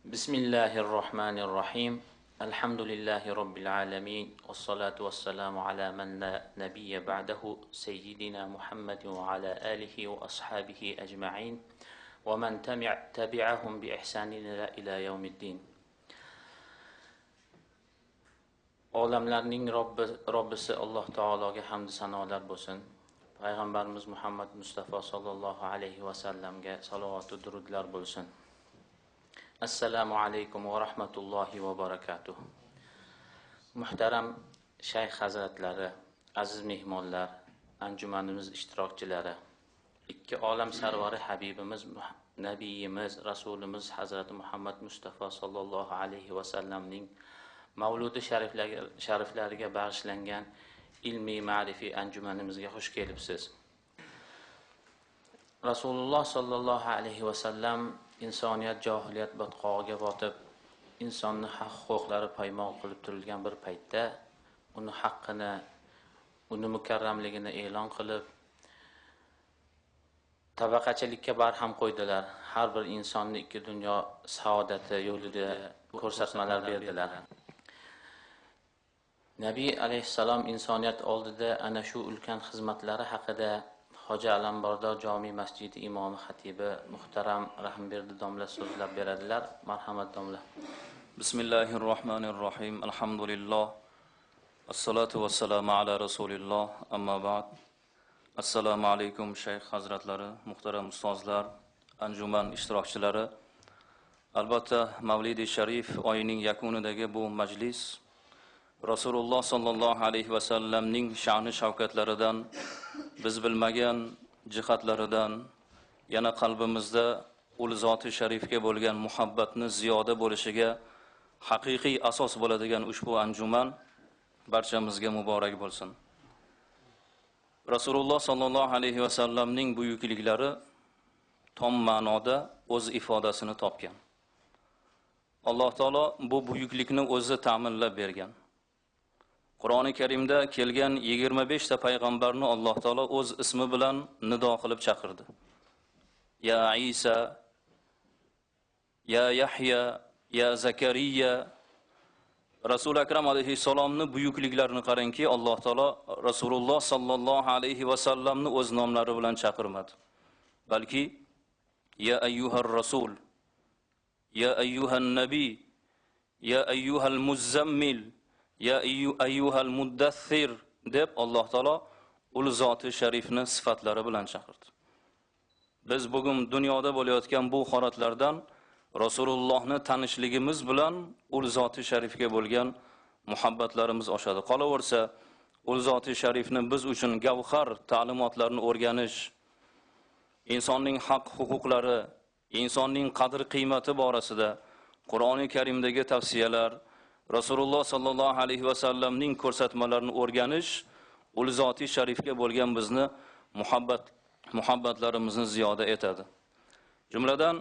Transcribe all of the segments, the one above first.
بسم الله الرحمن الرحيم الحمد لله رب العالمين والصلاة والسلام على من لا نبي بعده سيدنا محمد وعلى آله وأصحابه أجمعين ومن تبعهم بإحسان إلى يوم الدين. Olamlarning Robbisi Alloh taologa hamd sanolar bo'lsin. Payg'ambarimiz Muhammad Mustafa sallallohu alayhi va sallamga salovat va durudlar bo'lsin. Assalomu alaykum va rahmatullohi va barakatuh. Muhtaram shayx hazratlari, aziz mehmonlar, anjumanimiz ishtirokchilari, ikki olam sarvari Habibimiz, Nabiyimiz, Rasulimiz Hazrati Muhammad Mustafa sallallohu alayhi va sallamning Mavludi shariflariga bag'ishlangan ilmiy ma'rifiy anjumanimizga xush kelibsiz. Rasululloh sallallohu alayhi va sallam insoniyat johiliyat botqog'iga botib, insonni haq-huquqlari poymol qilib turilgan bir paytda uni haqqini, uni mukarramligini e'lon qilib, tabaqachilikka barham qo'ydilar. Har bir insonni ikki dunyo saodati yo'lida ko'rsatmalar berdilar. Nabiy alayhissalom insoniyat oldida ana shu ulkan xizmatlari haqida Hoji Alambardor Jami masjidi imomi xatibi muhtaram Rahmberdi domla so'zlab beradilar. Marhamat domla. Bismillahirrohmanirrohim. Alhamdulillah. Assalatu vassalamu ala rasulilloh. Amma ba'd. Assalomu alaykum shayx hazratlari, muhtaram ustozlar, anjuman ishtirokchilari. Albatta Mavlidi sharif oyining yakunidagi bu majlis Rasululloh sallallohu alayhi va sallamning sha'ni shavkatlaridan, biz bilmagan jihatlaridan, yana qalbimizda ul zoti sharifga bo'lgan muhabbatni ziyoda bo'lishiga haqiqiy asos bo'ladigan ushbu anjuman barchamizga muborak bo'lsin. Rasululloh sallallohu alayhi va sallamning buyukliklari tom ma'noda o'z ifodasini topgan. Alloh taolo bu buyuklikni o'zi ta'minlab bergan. Qur'oni Karimda kelgan 25 ta payg'ambarni Alloh taolo o'z ismi bilan nido qilib chaqirdi. Ya Isa, ya Yahya, ya Zakariya. Rasul akram alayhissalomni buyukliklarini qarangki, Alloh taolo Rasululloh sallallohu alayhi va sallamni o'z nomlari bilan chaqirmadi. Balki ya ayyuhar rasul, ya ayyuhan nabiy, ya ayyuhal muzammil, ya ayyuhal muddaththir deb Alloh taolo ul zoti sharifni sifatlari bilan chaqirdi. Biz bugun dunyoda bo'layotgan bu holatlardan Rasulullohni tanishligimiz bilan ul zoti sharifga bo'lgan muhabbatlarimiz oshadi. Qolaversa, ul zoti sharifni biz uchun gavhar ta'limotlarini o'rganish, insonning haq huquqlari, insonning qadr qiymati borasida Qur'oni Karimdagi tavsiyalar, Rasululloh sallallohu alayhi va sallamning ko'rsatmalarini o'rganish ul zoti sharifga bo'lgan bizni muhabbatlarimizni ziyoda etadi. Jumladan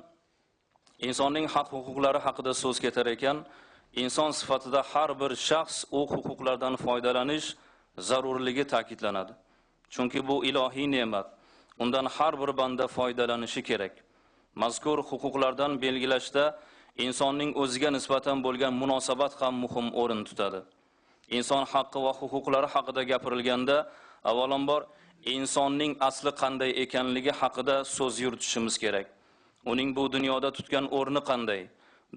insonning haq huquqlari haqida so'z ketar ekan, inson sifatida har bir shaxs u huquqlardan foydalanish zarurligi ta'kidlanadi. Chunki bu ilohiy ne'mat. Undan har bir banda foydalanishi kerak. Mazkur huquqlardan belgilashda insonning o'ziga nisbatan bo'lgan munosabat ham muhim o'rin tutadi. Inson haqqi va huquqlari haqida gapirilganda, avvalambor insonning asli qanday ekanligi haqida so'z yuritishimiz kerak. Uning bu dunyoda tutgan o'rni qanday?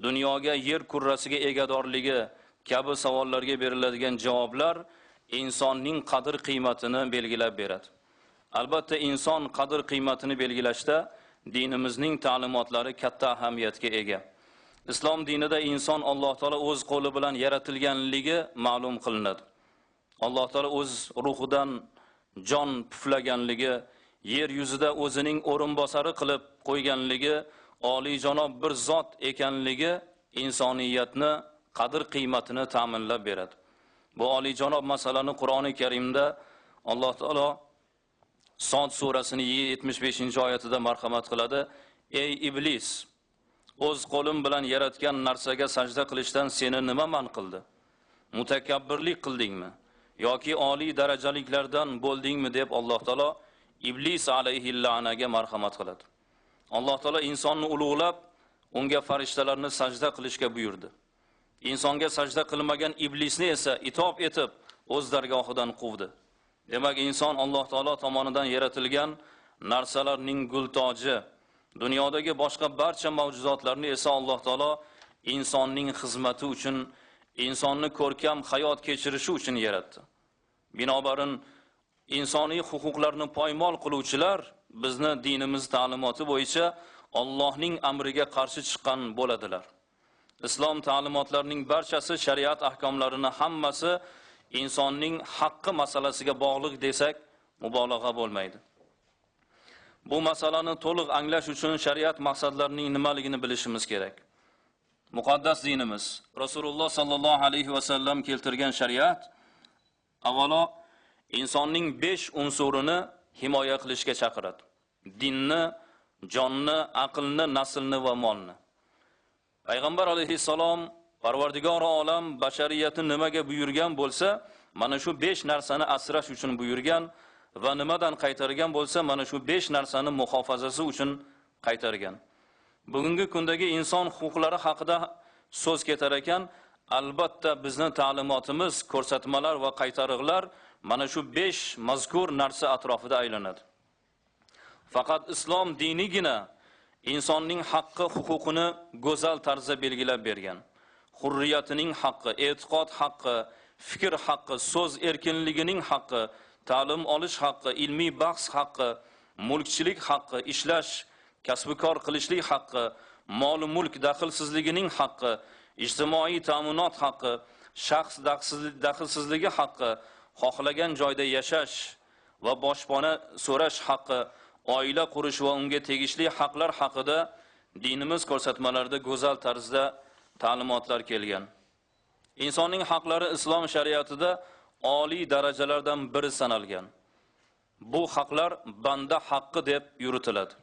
Dunyoga, yer kurrasiga egadorligi kabi savollarga beriladigan javoblar insonning qadr qiymatini belgilab beradi. Albatta inson qadr qiymatini belgilashda dinimizning ta'limotlari katta ahamiyatga ega. Islom dinida inson Alloh taolo o'z qo'li bilan yaratilganligi ma'lum qilinadi. Alloh taolo o'z ruhidan jon puflaganligi, yer yuzida o'zining o'rinbosari qilib qo'yganligi, oliyjanob bir zot ekanligi insoniyatni qadr qiymatini ta'minlab beradi. Bu oliyjanob masalani Qur'oni Karimda Alloh taolo Sod surasining 75-oyatida marhamat qiladi. Ey iblis, o'z qo'lim bilan yaratgan narsaga sajda qilishdan seni nima man qildi? Mutakabbirlik qildingmi yoki oliy darajaliklardan bo'ldingmi deb Alloh taolo iblis alayhi la'naga marhamat qiladi. Alloh taolo insonni ulug'lab unga farishtalarni sajda qilishga buyurdi. Insonga sajda qilmagan iblisni esa itob etib o'z dargohidan quvdi. Demak, inson Alloh taolo tomonidan yaratilgan narsalarning gultoji, dunyodagi boshqa barcha mavjudotlarni esa Alloh taolo insonning xizmati uchun, insonni ko'rkam hayot kechirishi uchun yaratdi. Binobarin insoniy huquqlarni poymol qiluvchilar bizni dinimiz ta'limoti bo'yicha Allohning amriga qarshi chiqqan bo'ladilar. Islom ta'limotlarining barchasi, shariat ahkomlarini hammasi insonning haqqi masalasiga bog'liq desak, mubolag'a bo'lmaydi. Bu masalani to'liq anglash uchun shariat maqsadlarining nimaligini bilishimiz kerak. Muqaddas dinimiz, Rasululloh sallallohu alayhi va sallam keltirgan shariat avvalo insonning 5 unsurini himoya qilishga chaqiradi. Dinni, jonni, aqlni, naslni va molni. Payg'ambar alayhissalom Parvardigor olam bashariyatni nimaga buyurgan bo'lsa, mana shu 5 narsani asrash uchun buyurgan va nimadan qaytargan bo'lsa, mana shu 5 narsani muhofazasi uchun qaytargan. Bugungi kundagi inson huquqlari haqida so'z ketar ekan, albatta bizni ta'limotimiz, ko'rsatmalar va qaytariqlar mana shu 5 mazkur narsa atrofida aylanadi. Faqat islom dinigina insonning haqqi, huquqini go'zal tarzda belgilab bergan. Hurriyatining haqqi, e'tiqod haqqi, fikr haqqi, so'z erkinligining haqqi, ta'lim olish haqqi, ilmiy bahs haqqi, mulkchilik haqqi, ishlash, kasb-kor qilishlik haqqi, mol mulk daxlsizligining haqqi, ijtimoiy ta'minot haqqi, shaxs daxlsizligi haqqi, xohlagan joyda yashash va boshpana so'rash haqqi, oila qurish va unga tegishli haqlar haqida dinimiz ko'rsatmalarida go'zal tarzda ta'limotlar kelgan. Insonning haqlari islom shariatida oliy darajalardan biri sanalgan. Bu haqlar banda haqqi deb yuritiladi.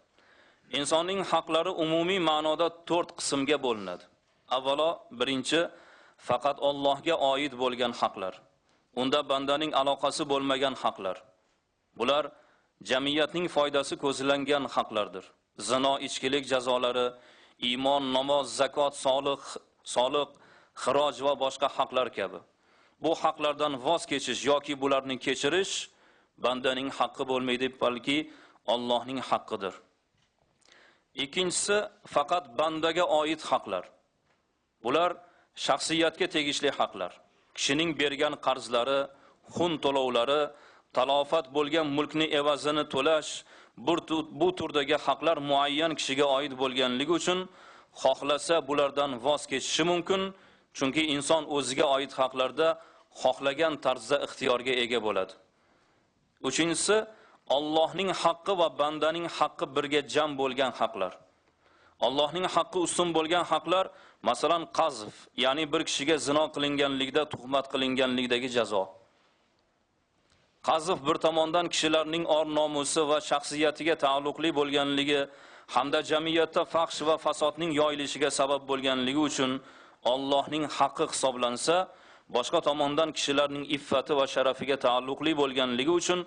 Insonning haqlari umumiy ma'noda 4 qismga bo'linadi. Avvalo, birinchi, faqat Allohga oid bo'lgan haqlar. Unda bandaning aloqasi bo'lmagan haqlar. Bular jamiyatning foydasi ko'zlangan haqlardir. Zino, ichkilik jazolari, iymon, namoz, zakot, soliq, xiroj va boshqa haqlar kabi. Bu haqlardan voz kechish yoki bularni kechirish bandaning haqqi bo'lmaydi, balki Allohning haqqidir. Ikkinchisi, faqat bandaga oid haqlar. Bular shaxsiyatga tegishli haqlar. Kishining bergan qarzlari, xun to'lovlari, talofat bo'lgan mulkni evazini to'lash, bu turdagi haqlar muayyan kishiga oid bo'lganligi uchun xohlasa bulardan voz kechishi mumkin, chunki inson o'ziga oid haqlarda xohlagan tarzda ixtiyorga ega bo'ladi. Uchinchisi, Allohning haqqi va bandaning haqqi birga jam bo'lgan haqlar. Allohning haqqi ustun bo'lgan haqlar, masalan, qazf, ya'ni bir kishiga zino qilinganlikda tuhmat qilinganlikdagi jazo. Qazf bir tomondan kishilarning or-nomusi va shaxsiyatiga taalluqli bo'lganligi hamda jamiyatda fahsh va fasodning yoyilishiga sabab bo'lganligi uchun Allohning haqqi hisoblansa, boshqa tomondan kishilarning iffati va sharafiga taalluqli bo'lganligi uchun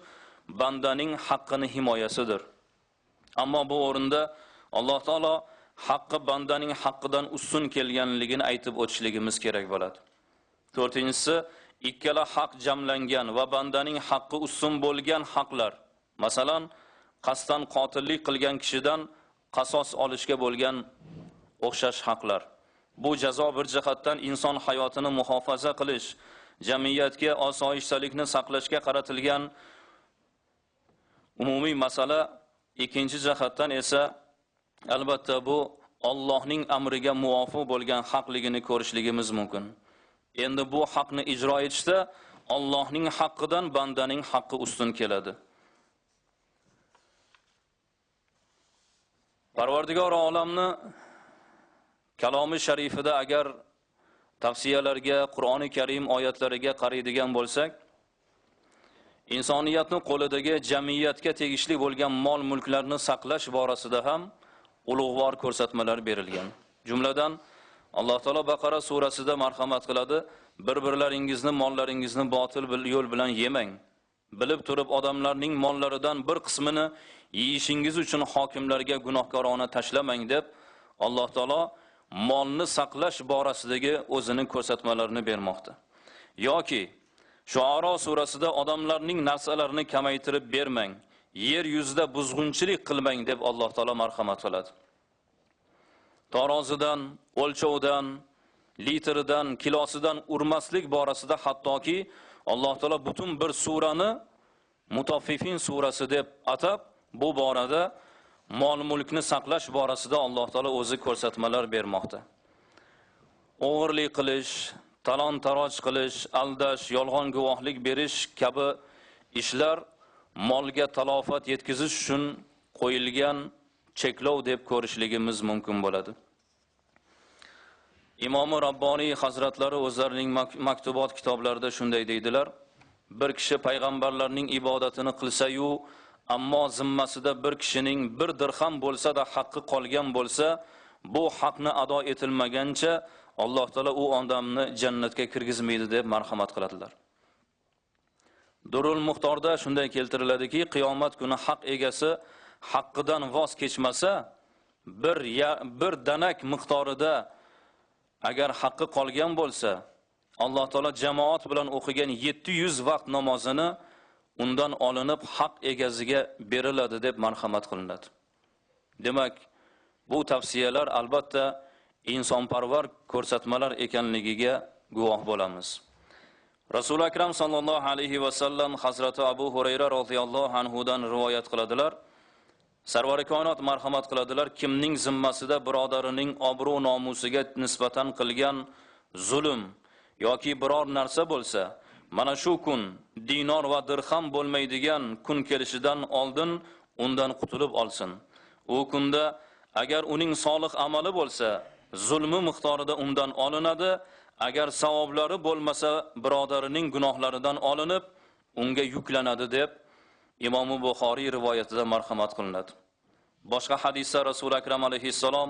bandaning haqqini himoyasidir. Ammo bu o'rinda Alloh taolo haqqi bandaning haqqidan ustun kelganligini aytib o'tishligimiz kerak bo'ladi. To'rtinchisi, ikkala haq jamlangan va bandaning haqqi ustun bo'lgan haqlar. Masalan, qasddan qotillik qilgan kishidan qasos olishga bo'lgan o'xshash haqlar. Bu jazo bir jihatdan inson hayotini muhofaza qilish, jamiyatga osoyishtalikni saqlashga qaratilgan umumiy masala. Ikkinchi jihatdan esa albatta bu Allohning amriga muvofiq bo'lgan haqligini ko'rishligimiz mumkin. Endi bu haqni ijro etishda Allohning haqqidan bandaning haqqi ustun keladi. Parvardigor olamni kalomi sharifida agar tavsiyalarga, Qur'oni Karim oyatlariga qaraydigan bo'lsak, insoniyatning qo'lidagi jamiyatga tegishli bo'lgan mol-mulklarni saqlash borasida ham ulug'vor ko'rsatmalar berilgan. Jumladan Alloh taolo Baqara surasida marhamat qiladi: bir-birlaringizni, mollaringizni botil yo'l bilan yemang. Bilib turib odamlarning mollaridan bir qismini yeyishingiz uchun hokimlarga gunohkorona tashlamang deb Alloh taolo molni saqlash borasidagi o'zining ko'rsatmalarini bermoqda. Yoki Shuara surasida odamlarning narsalarini kamaytirib bermang, yer yuzida buzg'unchilik qilmang deb Alloh taolo marhamat qiladi. Tarozidan, o'lchovdan, litridan, kilosidan urmaslik borasida hattoki Alloh taolo butun bir surani Mutaffifin surasi deb atab, bu borada mol mulkni saqlash borasida Alloh taolo o'zi ko'rsatmalar bermoqda. O'g'irlik qilish, talon-taroj qilish, aldash, yolg'on guvohlik berish kabi ishlar molga talofat yetkazish uchun qo'yilgan cheklov deb ko'rishligimiz mumkin bo'ladi. Imom Rabboniy hazratlari o'zlarining maktubot kitoblarida shunday deydilar: bir kishi payg'ambarlarning ibodatini qilsa-yu, ammo zimmasida bir kishining bir dirham bo'lsa-da haqqi qolgan bo'lsa, bu haqni ado etilmagancha Alloh taolo u odamni jannatga kirgizmaydi deb marhamat qiladilar. Durul Muxtorda shunday keltiriladiki, qiyomat kuni haq egasi haqqidan voz kechmasa, bir danak miqdorida agar haqqi qolgan bo'lsa, Alloh taolo jamoat bilan o'qigan 700 vaqt namozini undan olinib haq egasiga beriladi deb marhamat qilinadi. Demak, bu tavsiyalar albatta insonparvar ko'rsatmalar ekanligiga guvoh bo'lamiz. Rasul akram sallallohu alayhi va sallam Hazrati Abu Hurayra radhiyallohu anhu dan rivoyat qiladilar. Sarvari koinot marhamat qiladilar: kimning zimmasida birodarining obro' nomusiga nisbatan qilgan zulm yoki biror narsa bo'lsa, mana shu kun dinor va dirham bo'lmaydigan kun kelishidan oldin undan qutulib olsin. U kunda agar uning solih amali bo'lsa, zulmi miqdorida undan olinadi, agar savoblari bo'lmasa, birodarining gunohlaridan olinib, unga yuklanadi deb Imom Buxoriy rivoyatida marhamat qilinadi. Boshqa hadisda Rasul akram alayhissalom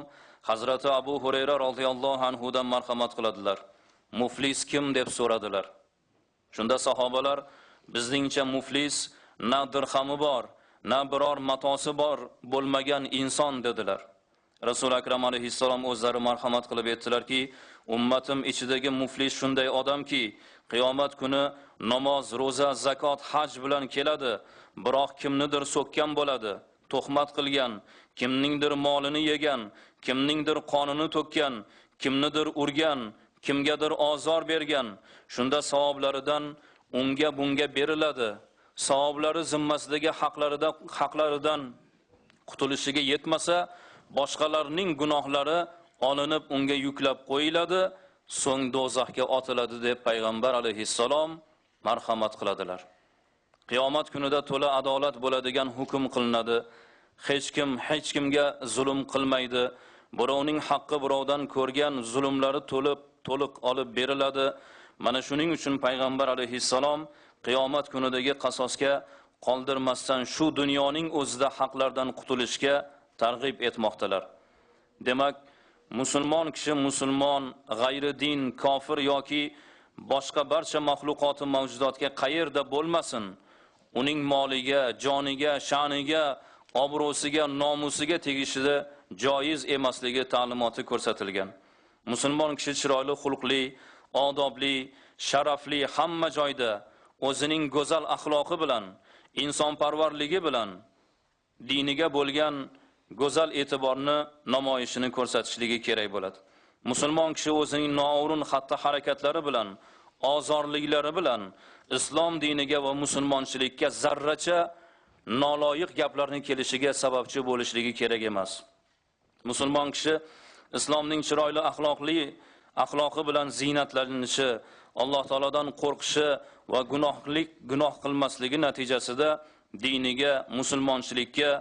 Hazrati Abu Hurayra radhiyallohu anhu dan marhamat qiladilar. Muflis kim deb so'radilar. Shunda sahobalar bizningcha muflis na dirhami bor, na biror matosi bor bo'lmagan inson dedilar. Rasul akram alayhissalom o'zlari marhamat qilib aytdilarki, ummatim ichidagi muflis shunday odamki, qiyomat kuni namoz, roza, zakot, haj bilan keladi, biroq kimnidir so'kkan bo'ladi, tuhmat qilgan, kimningdir molini yegan, kimningdir qonini to'kkan, kimnidir urgan, kimgadir ozor bergan. Shunda savoblaridan unga bunga beriladi. Savoblari zimmasidagi haqlaridan qutulishiga yetmasa, boshqalarning gunohlari olinib unga yuklab qo'yiladi, so'ng do'zaxga otiladi deb payg'ambar alayhissalom marhamat qiladilar. Qiyomat kunida to'la adolat bo'ladigan hukm qilinadi. Hech kimga zulm qilmaydi. Birovning haqqi birovdan ko'rgan zulmlari to'liq olib beriladi. Mana shuning uchun payg'ambar alayhissalom qiyomat kunidagi qasosga qoldirmasdan shu dunyoning o'zida haqlardan qutulishga targ'ib etmoqdalar. Demak, musulmon kishi musulmon, g'ayri din, kofir yoki boshqa barcha maxluqoti mavjudotga qayerda bo'lmasin, uning moliga, joniga, sha'niga, obro'siga, nomusiga tegishida joiz emasligi ta'limoti ko'rsatilgan. Musulmon kishi chiroyli xulqli, odobli, sharafli, hamma joyda o'zining go'zal axloqi bilan, insonparvarligi bilan diniga bo'lgan go'zal e'tiborni namoyishini ko'rsatishligi kerak bo'ladi. Musulmon kishi o'zining noo'rin xatti-harakatlari bilan, ozorliklari bilan islom diniga va musulmonchilikka zarracha noloyiq gaplarning kelishiga sababchi bo'lishligi kerak emas. Musulmon kishi islomning chiroyli axloqi bilan ziynatlanishi, Alloh taolodan qo'rqishi va gunoh qilmasligi natijasida diniga, musulmonchilikka,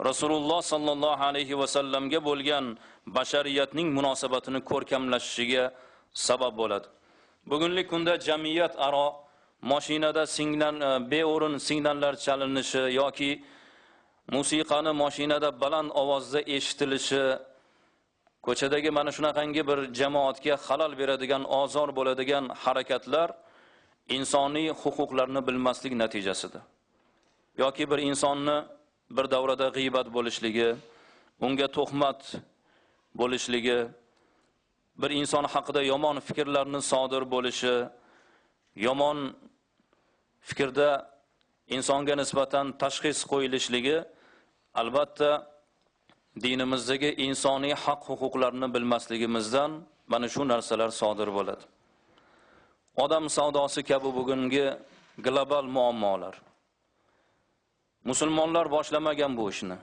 Rasululloh sallallohu alayhi va sallamga bo'lgan bashariyatning munosabatini ko'rkamlashishiga sabab bo'ladi. Bugungi kunda jamiyat aro mashinada beo'rin signallar chalinishi yoki musiqani mashinada baland ovozda eshitilishi, ko'chadagi mana shunaqangi bir jamoatga xalal beradigan, ozor bo'ladigan harakatlar insoniy huquqlarni bilmaslik natijasidir. Yoki bir insonni bir davrada g'iybat bo'lishligi, unga tuhmat bo'lishligi, bir inson haqida yomon fikrlarning sodir bo'lishi, yomon fikrda insonga nisbatan tashxis qo'yilishligi albatta dinimizdagi insoniy haq-huquqlarni bilmasligimizdan mana shu narsalar sodir bo'ladi. Odam savdosi kabi bugungi global muammolar. Musulmonlar boshlamagan bu ishni.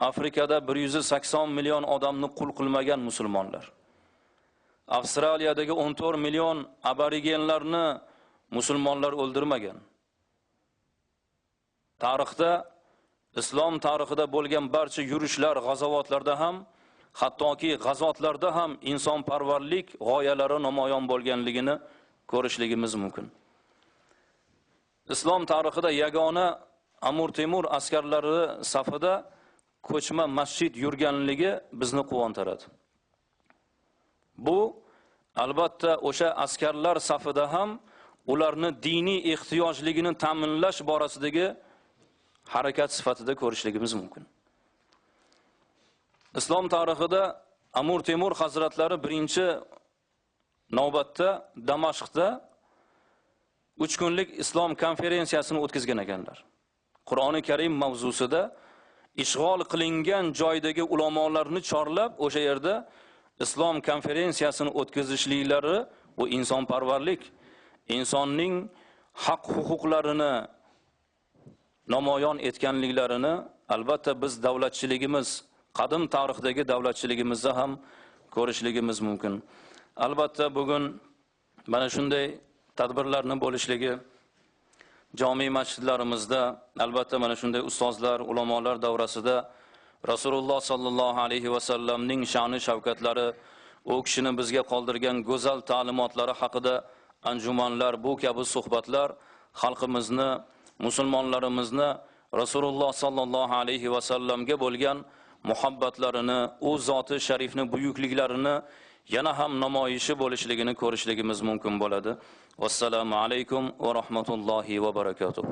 Afrikada 180 million odamni qul qilmagan musulmonlar. Avstraliyadagi 14 million aborigenlarni musulmonlar o'ldirmagan. Tarixda, islom tarixida bo'lgan barcha yurishlar, g'azovotlarda ham, hattoki g'azotlarda ham insonparvarlik g'oyalari namoyon bo'lganligini ko'rishligimiz mumkin. Islom tarixida yagona Amir Temur askarlari safida ko'chma masjid yurganligi bizni quvontiradi. Bu albatta o'sha askarlar safida ham ularni diniy ehtiyojligini ta'minlash borasidagi harakat sifatida ko'rishligimiz mumkin. Islom tarixida Amir Temur hazratlari birinchi navbatda Damashqda 3 kunlik islom konferensiyasini o'tkazgan ekanlar. Qur'oni Karim mavzusida ishg'ol qilingan joydagi ulamolarni chorlab o'sha yerda islom konferensiyasini o'tkazishliklari bu insonparvarlik, insonning haq-huquqlarini namoyon etganliklarini albatta biz davlatchiligimiz, qadim tarixdagi davlatchiligimizda ham ko'rishligimiz mumkin. Albatta bugun mana shunday tadbirlarni bo'lishligi jami masjidlarimizda albatta mana shunday ustozlar, ulamolar davrasida Rasululloh sallallohu alayhi va sallamning sha'ni shavkatlari, u kishini bizga qoldirgan go'zal ta'limotlari haqida anjumanlar, bu kabi suhbatlar xalqimizni, musulmonlarimizni Rasululloh sallallohu alayhi va sallamga bo'lgan muhabbatlarini, u zoti sharifni buyukliklarini yana ham namoyishi bo'lishligini ko'rishligimiz mumkin bo'ladi. Vassalomu alaykum va rahmatullohi va barakatuh.